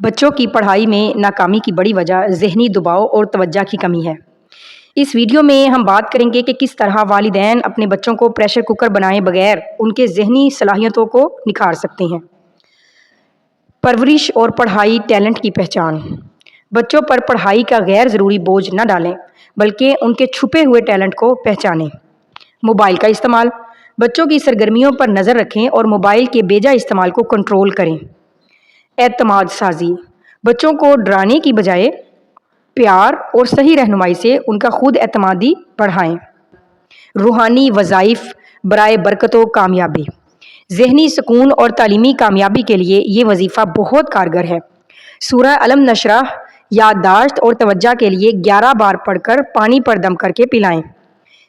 بچوں کی پڑھائی میں ناکامی کی بڑی وجہ ذہنی دباؤ اور توجہ کی کمی ہے۔ اس ویڈیو میں ہم بات کریں گے کہ کس طرح والدین اپنے بچوں کو پریشر کوکر بنائے بغیر ان کے ذہنی صلاحیتوں کو نکھار سکتے ہیں۔ پرورش اور پڑھائی ٹیلنٹ کی پہچان۔ بچوں پر پڑھائی کا غیر ضروری بوجھ نہ ڈالیں بلکہ ان کے چھپے ہوئے ٹیلنٹ کو پہچانیں۔ موبائل کا استعمال۔ بچوں کی سرگرمیوں پر نظر رکھیں اور موبائل کے بیجا استعمال کو کنٹرول کریں۔ اعتماد سازی۔ بچوں کو ڈرانے کی بجائے پیار اور صحیح رہنمائی سے ان کا خود اعتمادی بڑھائیں۔ روحانی وظائف برائے برکت و کامیابی۔ ذہنی سکون اور تعلیمی کامیابی کے لیے یہ وظیفہ بہت کارگر ہے۔ سورہ علم نشرح یادداشت اور توجہ کے لیے 11 بار پڑھ کر پانی پر دم کر کے پلائیں۔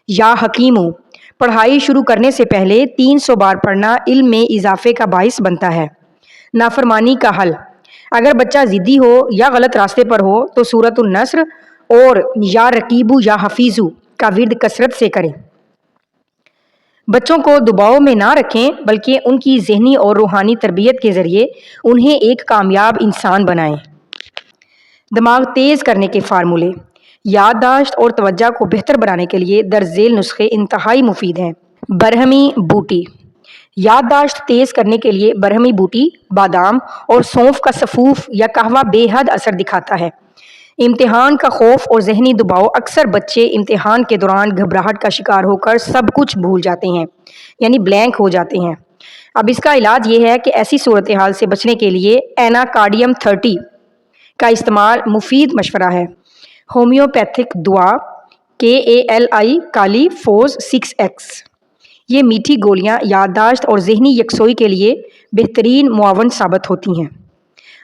یا حکیمو۔ پڑھائی شروع کرنے سے پہلے 300 بار پڑھنا علم میں اضافے کا باعث بنتا ہے۔ نافرمانی کا حل۔ اگر بچہ ضدی ہو یا غلط راستے پر ہو تو سورۃ النصر اور یا رقیبو یا حفیظو کا ورد کثرت سے کریں۔ بچوں کو دباؤ میں نہ رکھیں بلکہ ان کی ذہنی اور روحانی تربیت کے ذریعے انہیں ایک کامیاب انسان بنائیں۔ دماغ تیز کرنے کے فارمولے۔ یادداشت اور توجہ کو بہتر بنانے کے لیے درج ذیل نسخے انتہائی مفید ہیں۔ برہمی بوٹی۔ یادداشت تیز کرنے کے لیے برہمی بوٹی، بادام اور سونف کا سفوف یا قہوہ بے حد اثر دکھاتا ہے۔ امتحان کا خوف اور ذہنی دباؤ۔ اکثر بچے امتحان کے دوران گھبراہٹ کا شکار ہو کر سب کچھ بھول جاتے ہیں، یعنی بلینک ہو جاتے ہیں۔ اب اس کا علاج یہ ہے کہ ایسی صورتحال سے بچنے کے لیے ایناکارڈیم 30 کا استعمال مفید مشورہ ہے۔ ہومیوپیتھک دوا KALI کالی فوز 6X۔ یہ میٹھی گولیاں یادداشت اور ذہنی یکسوئی کے لیے بہترین معاون ثابت ہوتی ہیں۔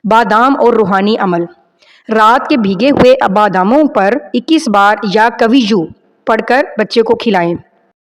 بادام اور روحانی عمل۔ رات کے بھیگے ہوئے باداموں پر 21 بار یا کویجو پڑھ کر بچے کو کھلائیں۔